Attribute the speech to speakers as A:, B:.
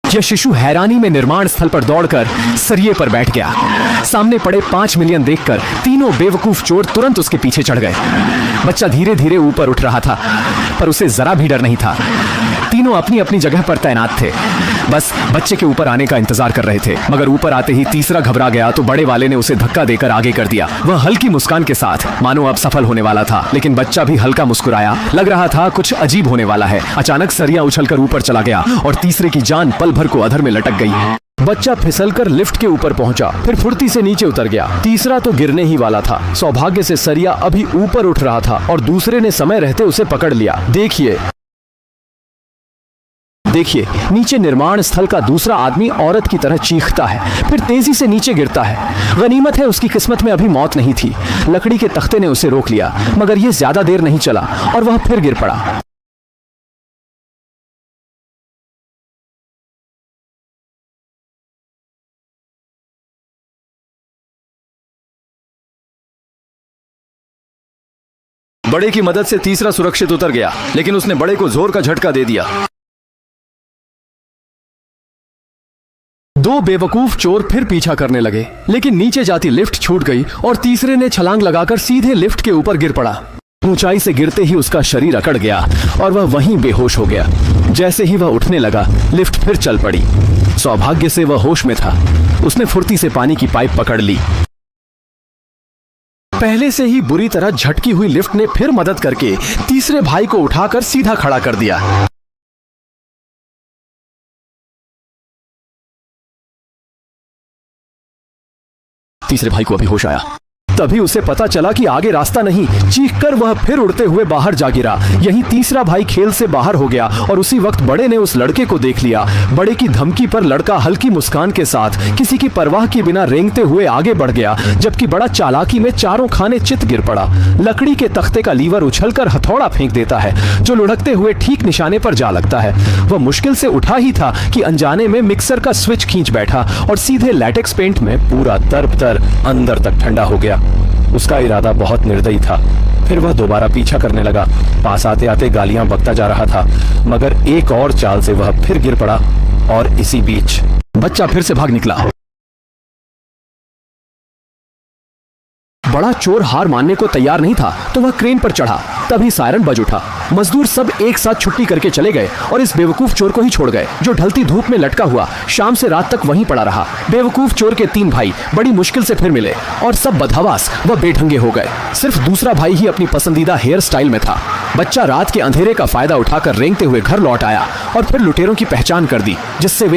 A: यह शिशु हैरानी में निर्माण स्थल पर दौड़कर सरिये पर बैठ गया। सामने पड़े 5 मिलियन देखकर तीनों बेवकूफ चोर तुरंत उसके पीछे चढ़ गए। बच्चा धीरे धीरे ऊपर उठ रहा था, पर उसे जरा भी डर नहीं था। तीनों अपनी अपनी जगह पर तैनात थे, बस बच्चे के ऊपर आने का इंतजार कर रहे थे। मगर ऊपर आते ही तीसरा घबरा गया तो बड़े वाले ने उसे धक्का देकर आगे कर दिया। वह हल्की मुस्कान के साथ मानो अब सफल होने वाला था, लेकिन बच्चा भी हल्का मुस्कुराया। लग रहा था कुछ अजीब होने वाला है। अचानक सरिया उछलकर ऊपर चला गया और तीसरे की जान पल भर को अधर में लटक गई। बच्चा फिसलकर लिफ्ट के ऊपर पहुंचा, फिर फुर्ती से नीचे उतर गया। तीसरा तो गिरने ही वाला था। सौभाग्य से सरिया अभी ऊपर उठ रहा था और दूसरे ने समय रहते उसे पकड़ लिया। देखिए, नीचे निर्माण स्थल का दूसरा आदमी औरत की तरह चीखता है, फिर तेजी से नीचे गिरता है। गनीमत है उसकी किस्मत में अभी मौत नहीं थी। लकड़ी के तख्ते ने उसे रोक लिया, मगर यह ज्यादा देर नहीं चला और वह फिर गिर पड़ा। बड़े की मदद से तीसरा सुरक्षित उतर गया, लेकिन उसने बड़े को जोर का झटका दे दिया। दो बेवकूफ चोर फिर पीछा करने लगे, लेकिन नीचे जाती लिफ्ट छूट गई और तीसरे ने छलांग लगाकर सीधे लिफ्ट के ऊपर गिर पड़ा। ऊंचाई से गिरते ही उसका शरीर अकड़ गया और वह वहीं बेहोश हो गया। जैसे ही वह उठने लगा, लिफ्ट फिर चल पड़ी। सौभाग्य से वह होश में था। उसने फुर्ती से पानी की पाइप पकड़ ली। पहले से ही बुरी तरह झटकी हुई लिफ्ट ने फिर मदद करके तीसरे भाई को उठाकर सीधा खड़ा कर दिया। तीसरे भाई को अभी होश आया, तभी उसे पता चला कि आगे रास्ता नहीं। चीखकर वह फिर उड़ते हुए बाहर जा गिरा। यही तीसरा भाई खेल से बाहर हो गया और उसी वक्त बड़े ने उस लड़के को देख लिया। बड़े की धमकी पर लड़का हल्की मुस्कान के साथ किसी की परवाह के बिना रेंगते हुए आगे बढ़ गया, जबकि बड़ा चालाकी में चारों खाने चित गिर पड़ा। लकड़ी के तख्ते का लीवर उछलकर हथौड़ा फेंक देता है, जो लुढ़कते हुए ठीक निशाने पर जा लगता है। वह मुश्किल से उठा ही था कि अनजाने में मिक्सर का स्विच खींच बैठा और सीधे लैटेक्स पेंट में पूरा तर अंदर तक ठंडा हो गया। उसका इरादा बहुत निर्दयी था। फिर वह दोबारा पीछा करने लगा। पास आते आते गालियां बकता जा रहा था, मगर एक और चाल से वह फिर गिर पड़ा और इसी बीच बच्चा फिर से भाग निकला। बड़ा चोर हार मानने को तैयार नहीं था, तो वह क्रेन पर चढ़ा। तभी सायरन बज उठा। मजदूर सब एक साथ छुट्टी करके चले गए और इस बेवकूफ चोर को ही छोड़ गए, जो ढलती धूप में लटका हुआ शाम से रात तक वहीं पड़ा रहा। बेवकूफ चोर के 3 भाई बड़ी मुश्किल से फिर मिले और सब बदहवास व बेढंगे हो गए। सिर्फ दूसरा भाई ही अपनी पसंदीदा हेयर स्टाइल में था। बच्चा रात के अंधेरे का फायदा उठाकर रेंगते हुए घर लौट आया और फिर लुटेरों की पहचान कर दी, जिससे वे